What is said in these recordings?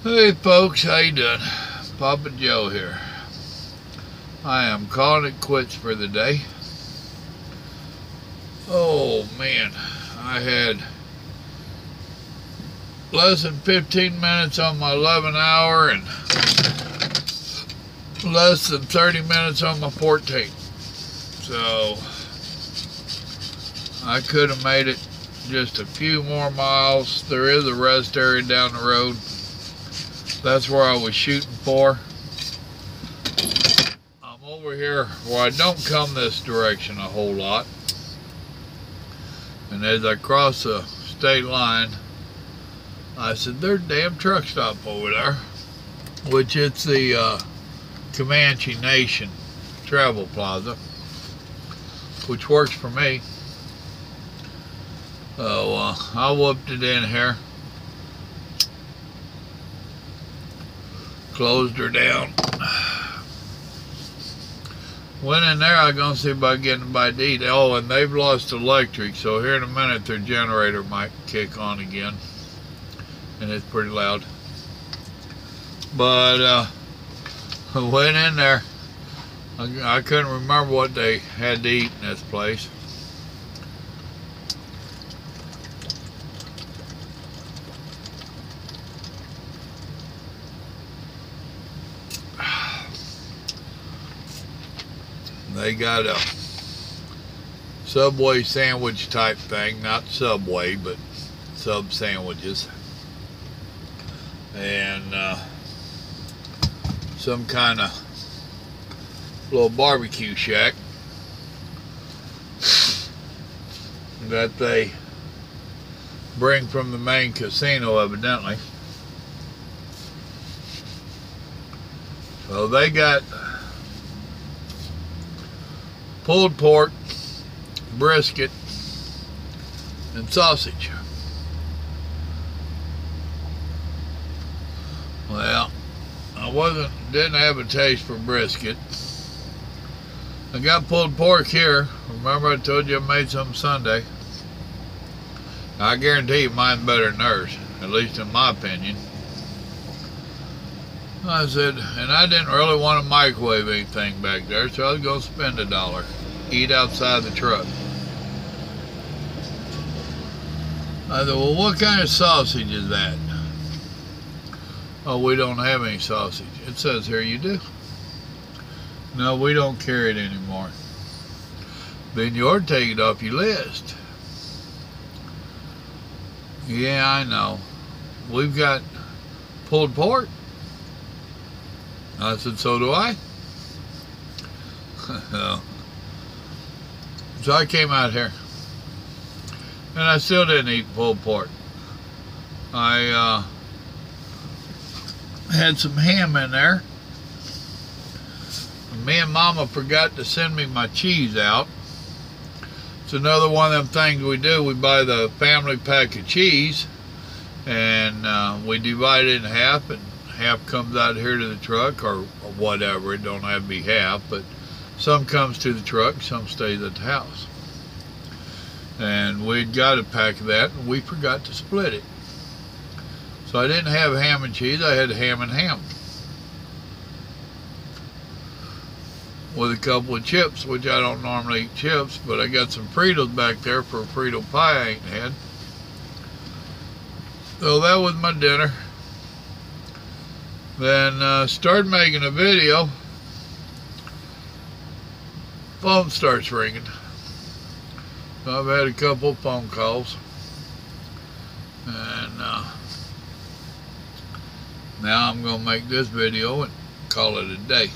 Hey folks, how you doing? Papa Joe here. I am calling it quits for the day. Oh man, I had less than 15 minutes on my 11 hour and less than 30 minutes on my 14. So I could have made it just a few more miles. There is a rest area down the road. That's where I was shooting for. I'm over here where I don't come this direction a whole lot. And as I cross the state line, I said, there's a damn truck stop over there. Which it's the Comanche Nation Travel Plaza, which works for me. So I whooped it in here. Closed her down. Went in there, I was gonna see if I could get anybody to eat. Oh, and they've lost electric, so here in a minute their generator might kick on again. And it's pretty loud. But I went in there. I couldn't remember what they had to eat in this place. They got a Subway sandwich type thing, not Subway, but sub sandwiches, and some kind of little barbecue shack that they bring from the main casino, evidently. So they got pulled pork, brisket, and sausage. Well, I didn't have a taste for brisket. I got pulled pork here. Remember I told you I made some Sunday. I guarantee you mine's better than theirs, at least in my opinion. I said, and I didn't really want to microwave anything back there, so I was going to spend $1. Eat outside the truck. I said, well, what kind of sausage is that? Oh, we don't have any sausage. It says here you do. No, we don't carry it anymore. Then you ought to take it off your list. Yeah, I know. We've got pulled pork. I said, so do I. So I came out here. And I still didn't eat pulled pork. I had some ham in there. Me and Mama forgot to send me my cheese out. It's another one of them things we do. We buy the family pack of cheese. And we divide it in half. And half comes out here to the truck, or whatever. It don't have to be half, but some comes to the truck, some stays at the house. And we'd got a pack of that, and we forgot to split it. So I didn't have ham and cheese, I had ham and ham. With a couple of chips, which I don't normally eat chips, but I got some Fritos back there for a Frito pie I ain't had. So that was my dinner. Then started making a video. Phone starts ringing. So I've had a couple of phone calls. And now I'm going to make this video and call it a day.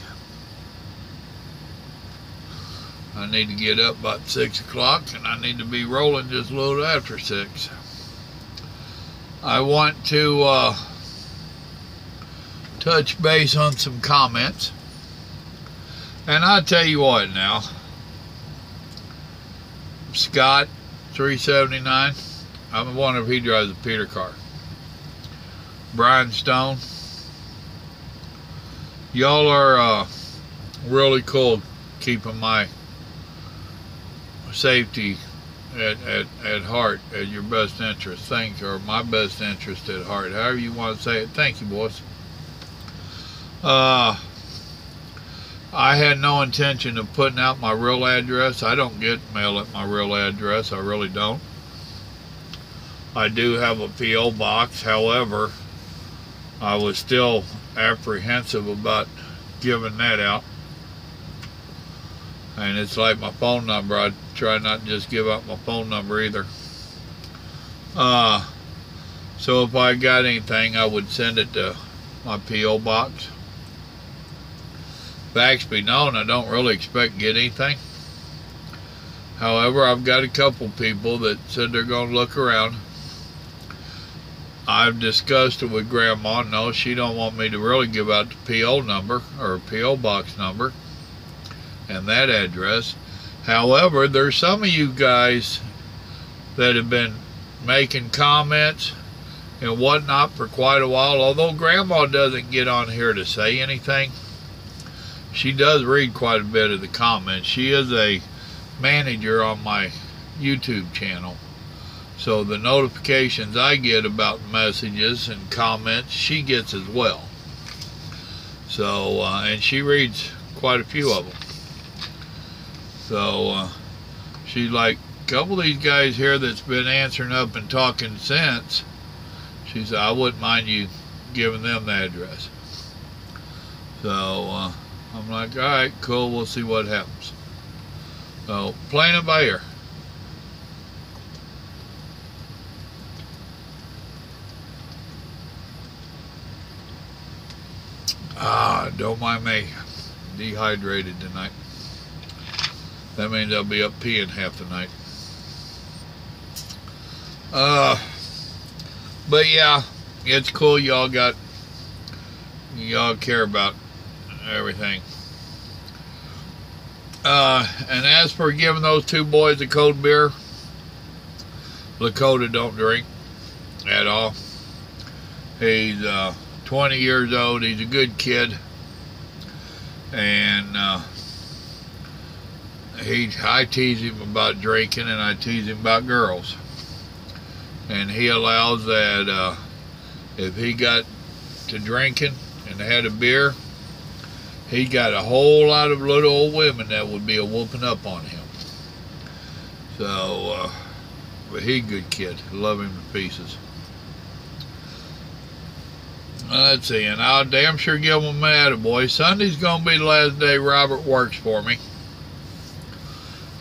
I need to get up about 6 o'clock and I need to be rolling just a little after 6. I want to touch base on some comments. And I'll tell you what now. Scott 379, I'm wondering if he drives a Peter car. Brian Stone, y'all are really cool keeping my safety at heart, at your best interest. Thank you, or my best interest at heart, however you want to say it. Thank you, boys. I had no intention of putting out my real address. I don't get mail at my real address. I really don't. I do have a P.O. box. However, I was still apprehensive about giving that out. And it's like my phone number. I try not to just give out my phone number either. So if I got anything, I would send it to my P.O. box. Facts be known, I don't really expect to get anything. However, I've got a couple people that said they're going to look around. I've discussed it with Grandma. No, she don't want me to really give out the P.O. number or P.O. box number and that address. However, there's some of you guys that have been making comments and whatnot for quite a while. Although Grandma doesn't get on here to say anything, she does read quite a bit of the comments. She is a manager on my YouTube channel. So the notifications I get about messages and comments, she gets as well. So, and she reads quite a few of them. So, she's like, a couple of these guys here that's been answering up and talking sense, she said, I wouldn't mind you giving them the address. So, I'm like, all right, cool, we'll see what happens. So, playing it by ear. Don't mind me. Dehydrated tonight. That means I'll be up peeing half the night. But yeah, it's cool y'all care about everything. And as for giving those two boys a cold beer, Lakota don't drink at all. He's 20 years old. He's a good kid. And I tease him about drinking, and I tease him about girls. And he allows that if he got to drinking and had a beer, he got a whole lot of little old women that would be a whooping up on him. So, but he's a good kid. Love him to pieces. Let's see, and I'll damn sure give him an attaboy. Sunday's going to be the last day Robert works for me.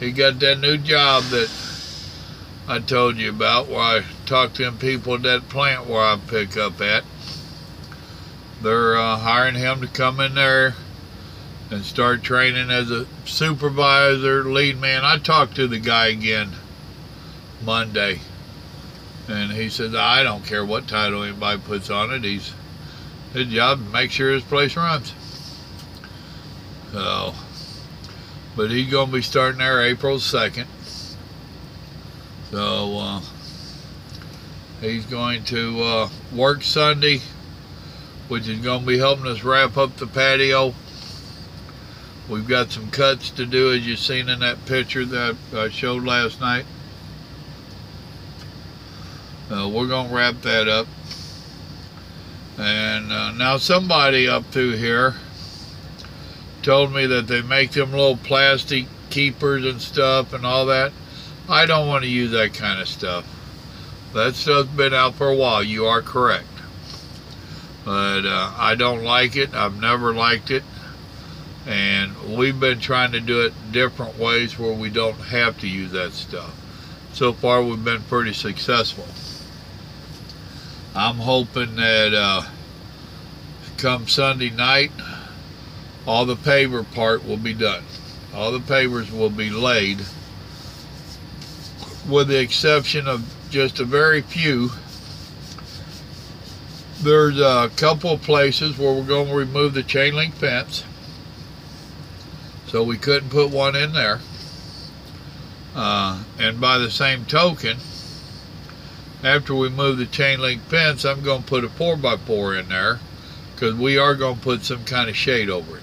He got that new job that I told you about, where I talked to them people at that plant where I pick up at. They're hiring him to come in there and start training as a supervisor, lead man. I talked to the guy again Monday, and he says, I don't care what title anybody puts on it. His job to make sure his place runs. So, but he's going to be starting there April 2nd. So, he's going to work Sunday, which is going to be helping us wrap up the patio. We've got some cuts to do, as you've seen in that picture that I showed last night. We're going to wrap that up. And now somebody up through here told me that they make them little plastic keepers and stuff and all that. I don't want to use that kind of stuff. That stuff's been out for a while. You are correct. But I don't like it. I've never liked it. And we've been trying to do it different ways where we don't have to use that stuff. So far we've been pretty successful. I'm hoping that come Sunday night, all the paver part will be done. All the pavers will be laid, with the exception of just a very few. There's a couple of places where we're going to remove the chain link fence, so we couldn't put one in there. And by the same token, after we move the chain link fence, I'm going to put a 4x4 in there, because we are going to put some kind of shade over it,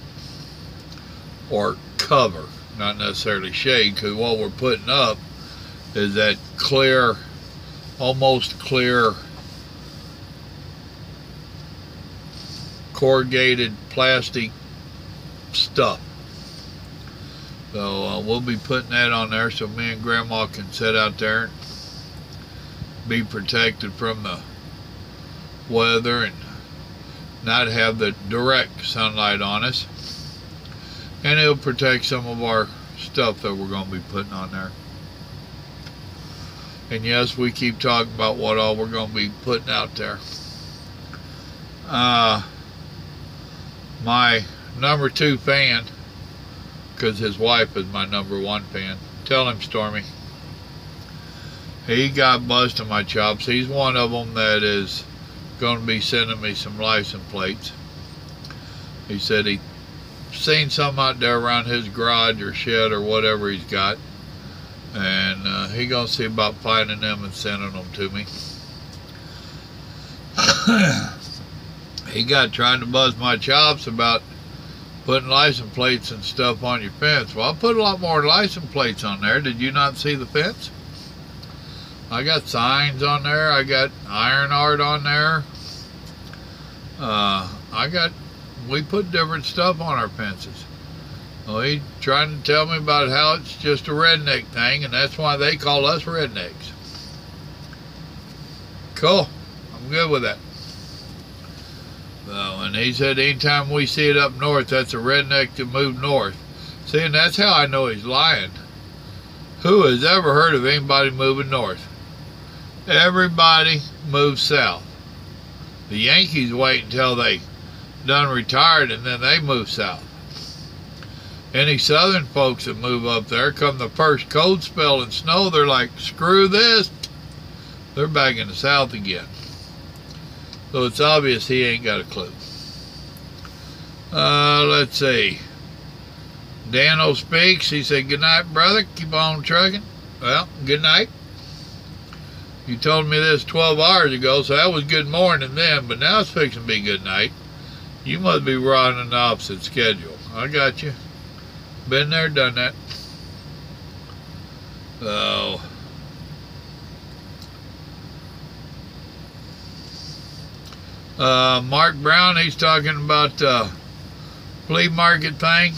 or cover, not necessarily shade, because what we're putting up is that clear, almost clear corrugated plastic stuff. So we'll be putting that on there so me and Grandma can sit out there and be protected from the weather and not have the direct sunlight on us. And it'll protect some of our stuff that we're going to be putting on there. And yes, we keep talking about what all we're going to be putting out there. My number 2 fan, because his wife is my number 1 fan. Tell him, Stormy. He got busting my chops. He's one of them that is going to be sending me some license plates. He said he seen some out there around his garage or shed or whatever he's got, and he gonna see about finding them and sending them to me. He got trying to buzz my chops about putting license plates and stuff on your fence. Well, I put a lot more license plates on there. Did you not see the fence? I got signs on there. I got iron art on there. We put different stuff on our fences. Well, he trying to tell me about how it's just a redneck thing, and that's why they call us rednecks. Cool. I'm good with that. And he said anytime we see it up north, that's a redneck that moved north. See, and that's how I know he's lying. Who has ever heard of anybody moving north? Everybody moves south. The Yankees wait until they done retired and then they move south. Any southern folks that move up there, come the first cold spell and snow, they're like, screw this. They're back in the south again. So it's obvious he ain't got a clue. Let's see. Dano speaks. He said, good night, brother. Keep on trucking. Well, good night. You told me this 12 hours ago, so that was good morning then, but now it's fixing to be good night. You must be running the opposite schedule. I got you. Been there, done that. So, Mark Brown, he's talking about flea market thing.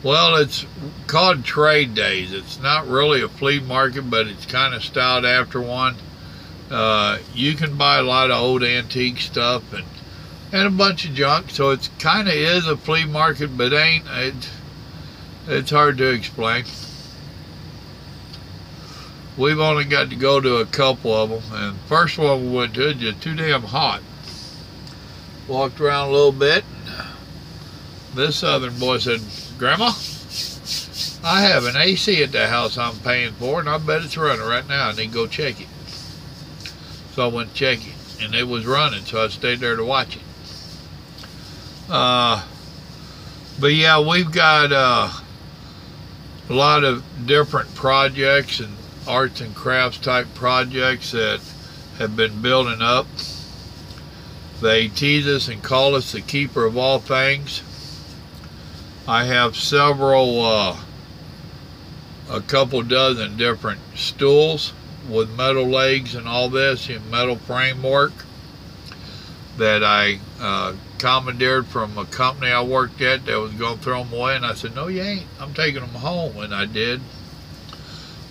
Well, it's called Trade Days. It's not really a flea market, but it's kind of styled after one. You can buy a lot of old antique stuff and a bunch of junk, so it kind of is a flea market, but ain't. It's hard to explain. We've only got to go to a couple of them, and the first one we went to is just too damn hot. Walked around a little bit, and this southern boy said, Grandma, I have an AC at the house I'm paying for, and I bet it's running right now. I need to go check it. So I went to check it, and it was running, so I stayed there to watch it. But yeah, we've got a lot of different projects and arts and crafts type projects that have been building up. They tease us and call us the keeper of all things. I have several, a couple dozen different stools with metal legs and all this, and metal framework that I commandeered from a company I worked at that was going to throw them away, and I said, no you ain't, I'm taking them home, and I did.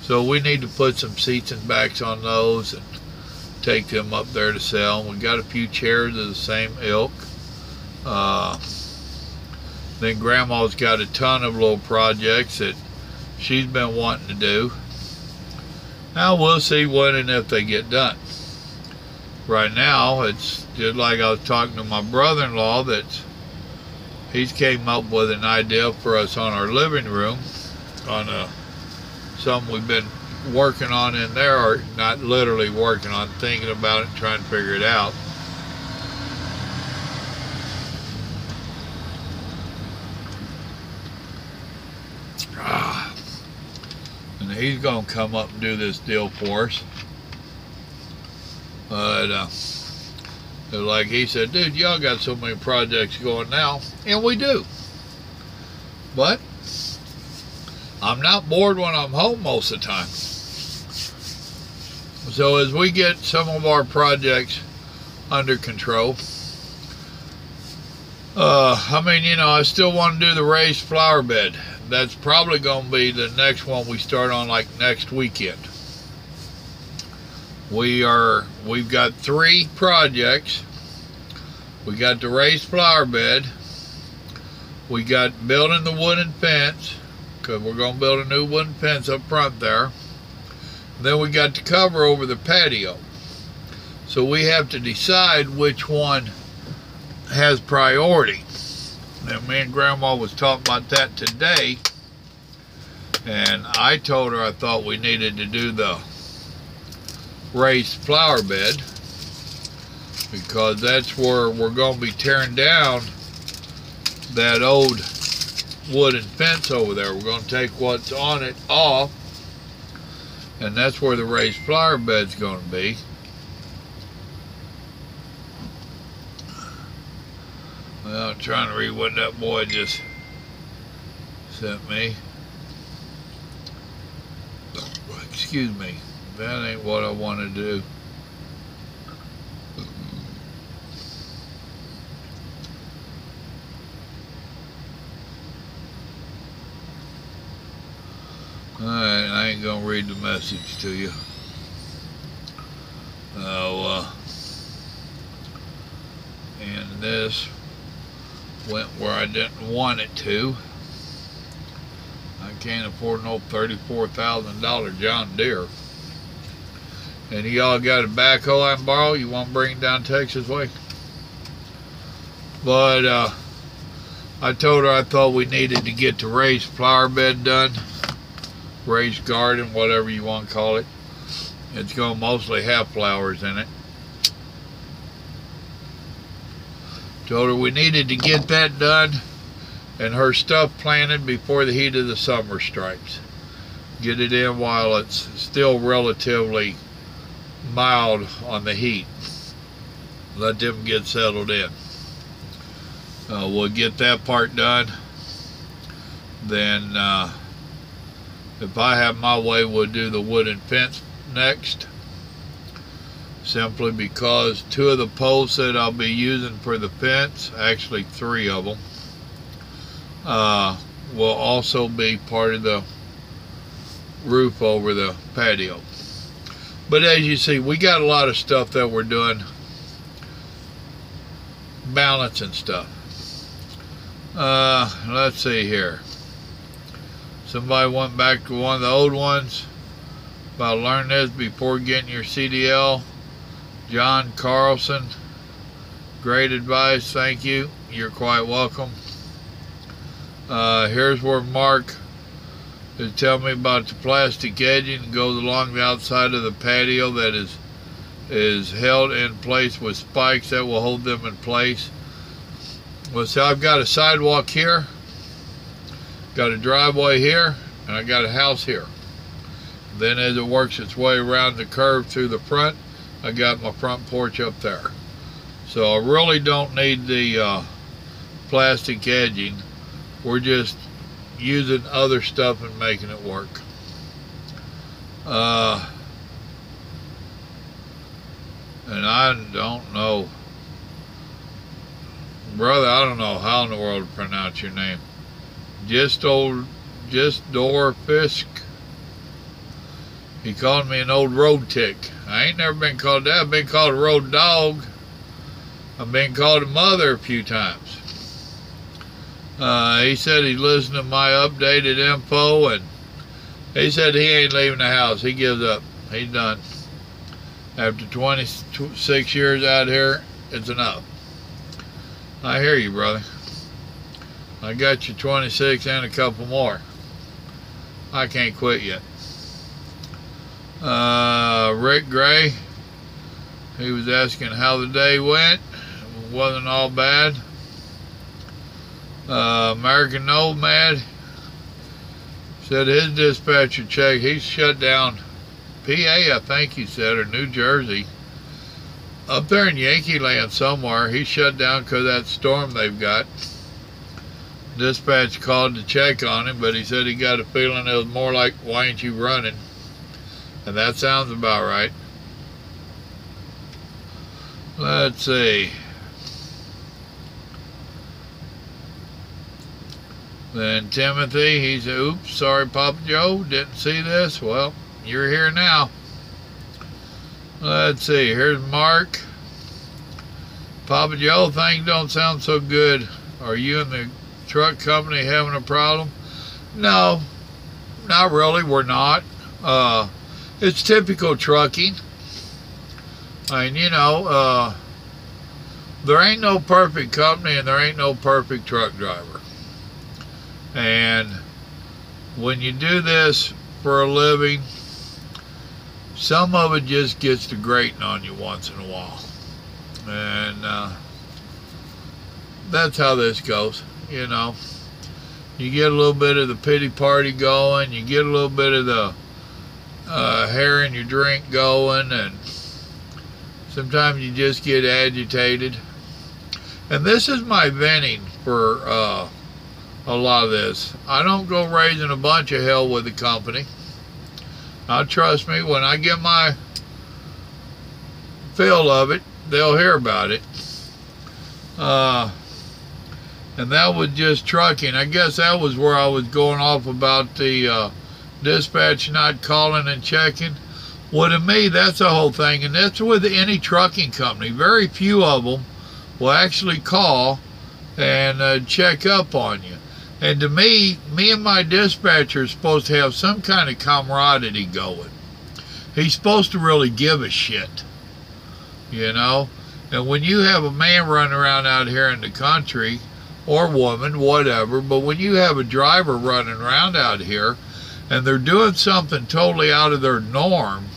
So we need to put some seats and backs on those and take them up there to sell. We got a few chairs of the same ilk. Then Grandma's got a ton of little projects that she's been wanting to do. Now we'll see when and if they get done. Right now, it's just like I was talking to my brother-in-law that he's came up with an idea for us on our living room on something we've been working on in there, or not literally working on, thinking about it and trying to figure it out. And he's gonna come up and do this deal for us. But like he said, dude, y'all got so many projects going now, and we do. But I'm not bored when I'm home most of the time. So as we get some of our projects under control, I mean, you know, I still want to do the raised flower bed. That's probably going to be the next one we start on, like next weekend. We've got 3 projects. We got the raised flower bed. We got building the wooden fence, because we're going to build a new wooden fence up front there. Then we got the cover over the patio. So we have to decide which one has priority. Now, me and Grandma was talking about that today, and I told her I thought we needed to do the raised flower bed, because that's where we're going to be tearing down that old wooden fence over there. We're going to take what's on it off, and that's where the raised flower bed's going to be. Well, I'm trying to read what that boy just sent me. Excuse me. That ain't what I want to do. Alright, I ain't gonna read the message to you. And this went where I didn't want it to. I can't afford an old $34,000 John Deere. And y'all got a backhoe I can borrow? You want to bring it down Texas way? But I told her I thought we needed to get the raised flower bed done. Raised garden, whatever you want to call it. It's going to mostly have flowers in it. Told her we needed to get that done and her stuff planted before the heat of the summer strikes. Get it in while it's still relatively mild on the heat. Let them get settled in. We'll get that part done. Then if I have my way, we'll do the wooden fence next. Simply because 2 of the posts that I'll be using for the fence, actually 3 of them, will also be part of the roof over the patio. But as you see, we got a lot of stuff that we're doing, balancing stuff. Let's see here. Somebody went back to one of the old ones about learn this before getting your CDL. John Carlson, great advice, thank you. You're quite welcome. Here's where Mark is telling me about the plastic edging that goes along the outside of the patio that is held in place with spikes that will hold them in place. Well, so I've got a sidewalk here, got a driveway here, and I got a house here. Then as it works its way around the curve through the front, I got my front porch up there. So I really don't need the plastic edging. We're just using other stuff and making it work. And I don't know, brother, I don't know how in the world to pronounce your name. Just Dorfisk. He called me an old road tick. I ain't never been called that. I've been called a road dog. I've been called a mother a few times. He said he listened to my updated info, and he said he ain't leaving the house. He gives up. He's done. After 26 years out here, it's enough. I hear you, brother. I got you 26 and a couple more. I can't quit yet. Rick Gray, he was asking how the day went. It wasn't all bad. American Nomad said his dispatcher checked. He's shut down PA, I think he said, or New Jersey. Up there in Yankee Land somewhere, he shut down because of that storm they've got. Dispatch called to check on him, but he said he got a feeling it was more like, why ain't you running? And that sounds about right. Let's see. Then Timothy, he said, oops, sorry Papa Joe, didn't see this. Well, you're here now. Let's see, here's Mark. Papa Joe, things don't sound so good. Are you and the truck company having a problem? No, not really, we're not. It's typical trucking. I mean, you know, there ain't no perfect company and there ain't no perfect truck driver. And when you do this for a living, some of it just gets to grating on you once in a while. And that's how this goes, you know. You get a little bit of the pity party going, you get a little bit of the hair in your drink going, and sometimes you just get agitated. And this is my venting for a lot of this. I don't go raising a bunch of hell with the company. Now trust me, when I get my fill of it, they'll hear about it. And that was just trucking. I guess that was where I was going off about the dispatch not calling and checking. Well, to me, that's the whole thing. And that's with any trucking company. Very few of them will actually call and check up on you. And to me and my dispatcher are supposed to have some kind of camaraderie going. He's supposed to really give a shit, you know. And when you have a man running around out here in the country, or woman, whatever, but when you have a driver running around out here and they're doing something totally out of their norm,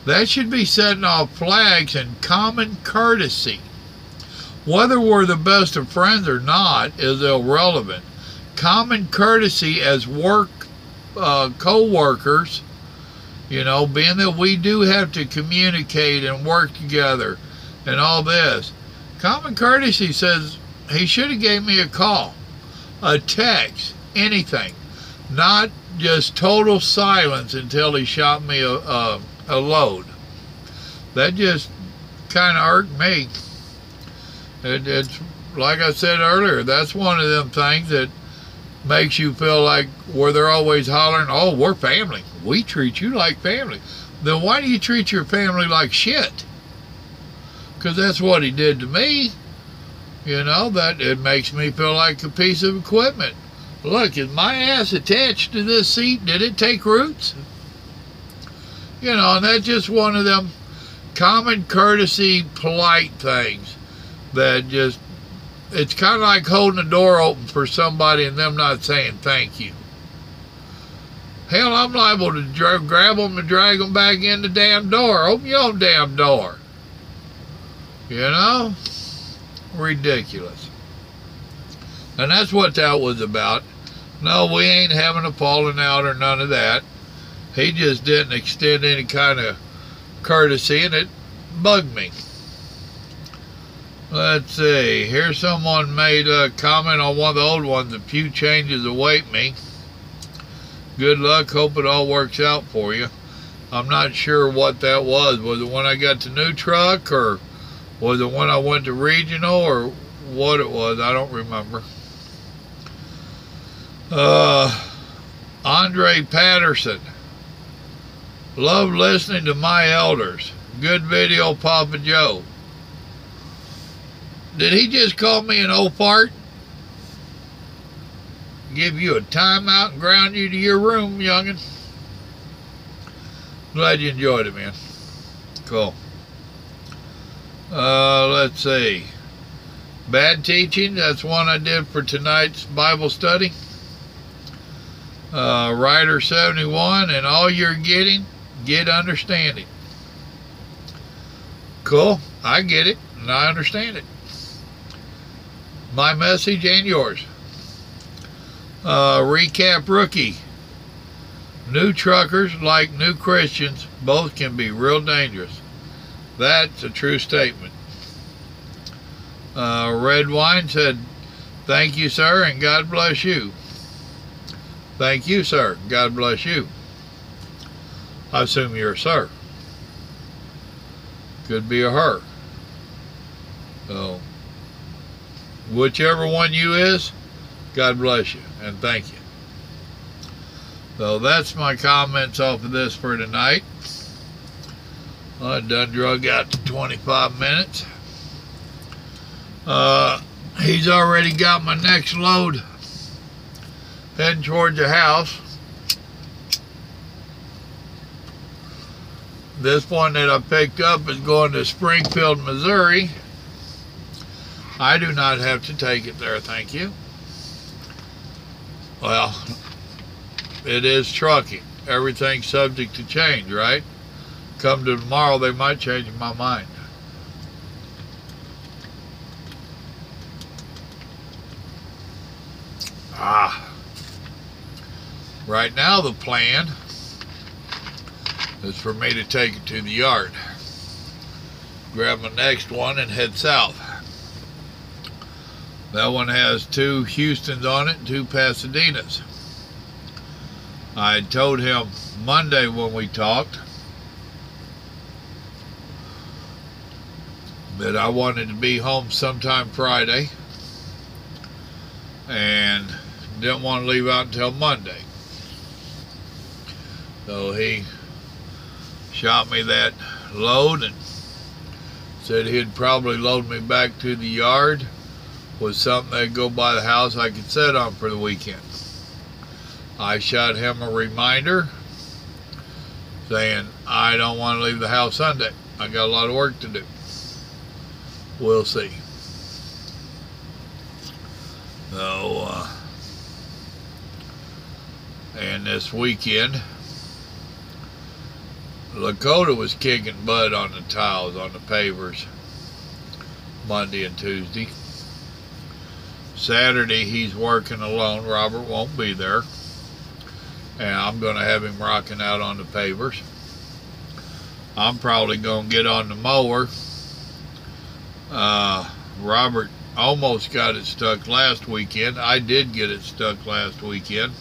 that should be setting off flags and common courtesy. Whether we're the best of friends or not is irrelevant. Common courtesy as co-workers, you know, being that we do have to communicate and work together and all this. Common courtesy says he should have gave me a call, a text, anything. Not just total silence until he shot me a load. That just kind of irked me. It's like I said earlier, that's one of them things that makes you feel like where they're always hollering, oh, we're family. We treat you like family. Then why do you treat your family like shit? Because that's what he did to me. You know, that it makes me feel like a piece of equipment. Look, is my ass attached to this seat? Did it take roots? You know, and that's just one of them common courtesy, polite things that just, it's kind of like holding the door open for somebody and them not saying thank you. Hell, I'm liable to grab them and drag them back in the damn door. Open your own damn door. You know? Ridiculous. And that's what that was about. No, we ain't having a falling out or none of that. He just didn't extend any kind of courtesy, and it bugged me. Let's see. Here someone made a comment on one of the old ones. A few changes await me. Good luck. Hope it all works out for you. I'm not sure what that was. Was it when I got the new truck, or was it when I went to regional, or what it was? I don't remember. Andre Patterson. Love listening to my elders. Good video, Papa Joe. Did he just call me an old fart? Give you a timeout and ground you to your room, youngin'? Glad you enjoyed it, man. Cool. Let's see. Bad teaching, that's one I did for tonight's Bible study. Rider 71, and all you're getting, get understanding. Cool, I get it, and I understand it. My message and yours. Recap rookie. New truckers, like new Christians, both can be real dangerous. That's a true statement. Red Wine said, thank you, sir, and God bless you. Thank you, sir. God bless you. I assume you're a sir. Could be a her. So, whichever one you is, God bless you and thank you. So that's my comments off of this for tonight. I done drug out to 25 minutes. He's already got my next load heading towards the house. This one that I picked up is going to Springfield, Missouri. I do not have to take it there, thank you. Well, it is trucking. Everything's subject to change, right? Come to tomorrow, they might change my mind. Right now the plan is for me to take it to the yard, grab my next one and head south. That one has 2 Houstons on it and 2 Pasadenas. I had told him Monday when we talked that I wanted to be home sometime Friday and didn't want to leave out until Monday. So he shot me that load and said he'd probably load me back to the yard with something that'd go by the house I could sit on for the weekend. I shot him a reminder saying I don't want to leave the house Sunday. I got a lot of work to do. We'll see. So, and this weekend, Lakota was kicking butt on the tiles on the pavers Monday and Tuesday. Saturday he's working alone. Robert won't be there. And I'm going to have him rocking out on the pavers. I'm probably going to get on the mower. Robert almost got it stuck last weekend. I did get it stuck last weekend.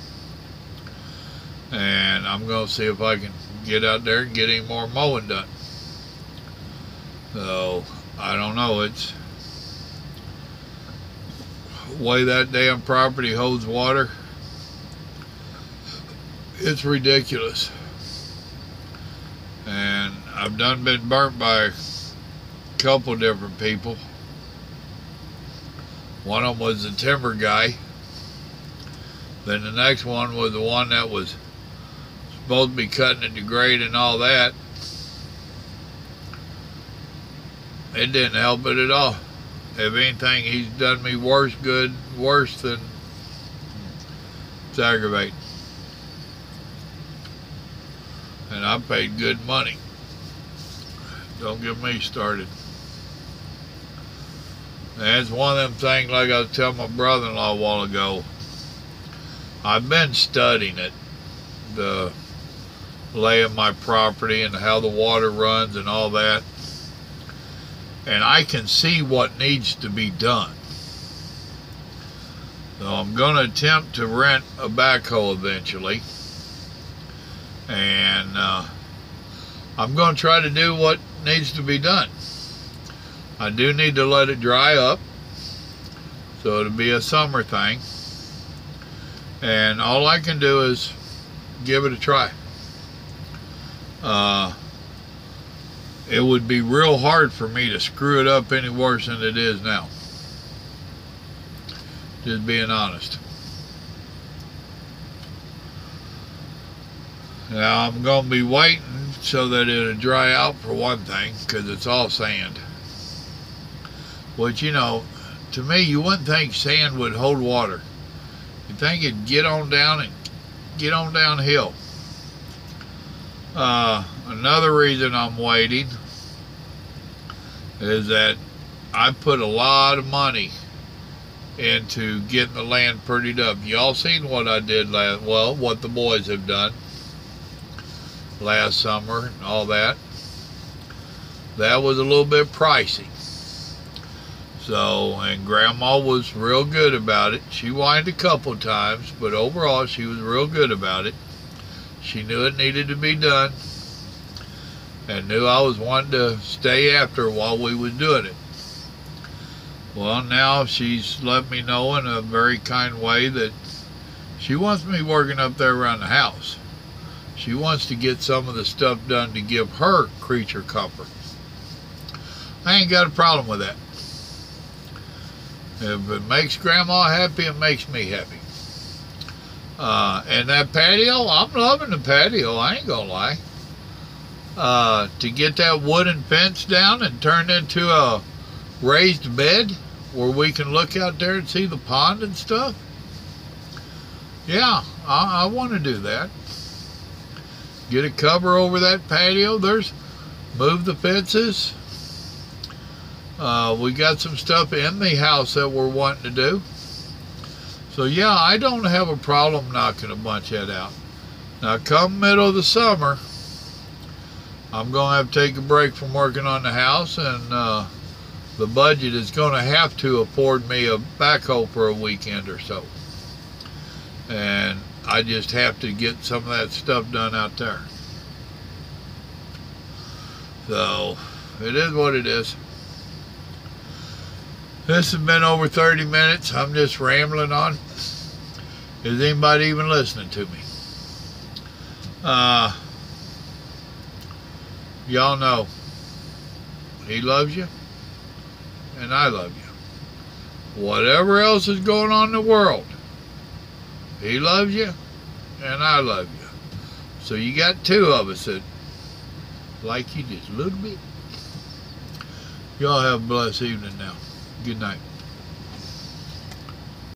And I'm going to see if I can get out there and get any more mowing done. So, I don't know. It's the way that damn property holds water. It's ridiculous. And I've done been burnt by a couple different people. One of them was the timber guy. Then the next one was the one that was supposed to be cutting it to grade and all that. It didn't help it at all. If anything, he's done me worse than it's aggravating. And I paid good money. Don't get me started. That's one of them things, like I was telling my brother-in-law a while ago. I've been studying it, the lay of my property and how the water runs and all that. And I can see what needs to be done. So I'm going to attempt to rent a backhoe eventually. And I'm going to try to do what needs to be done. I do need to let it dry up, so it'll be a summer thing. And all I can do is give it a try. It would be real hard for me to screw it up any worse than it is now. Just being honest. Now I'm going to be waiting so that it'll dry out for one thing, because it's all sand. Which, you know, to me, you wouldn't think sand would hold water. You'd think it'd get on down and get on downhill. Another reason I'm waiting is that I put a lot of money into getting the land prettied up. Y'all seen what I did what the boys have done last summer and all that. That was a little bit pricey. So, and Grandma was real good about it. She whined a couple times, but overall she was real good about it. She knew it needed to be done and knew I was wanting to stay after while we was doing it. Well, now she's let me know in a very kind way that she wants me working up there around the house. She wants to get some of the stuff done to give her creature comfort. I ain't got a problem with that. If it makes Grandma happy, it makes me happy. And that patio, I'm loving the patio, I ain't gonna lie. To get that wooden fence down and turn into a raised bed where we can look out there and see the pond and stuff. Yeah, I want to do that. Get a cover over that patio. Move the fences. We got some stuff in the house that we're wanting to do. So yeah, I don't have a problem knocking a bunch of that out. Now come middle of the summer, I'm going to have to take a break from working on the house, and the budget is going to have to afford me a backhoe for a weekend or so. And I just have to get some of that stuff done out there. So it is what it is. This has been over 30 minutes. I'm just rambling on. Is anybody even listening to me? Y'all know he loves you and I love you. Whatever else is going on in the world, he loves you and I love you. So you got two of us that like you just a little bit. Y'all have a blessed evening now. Good night.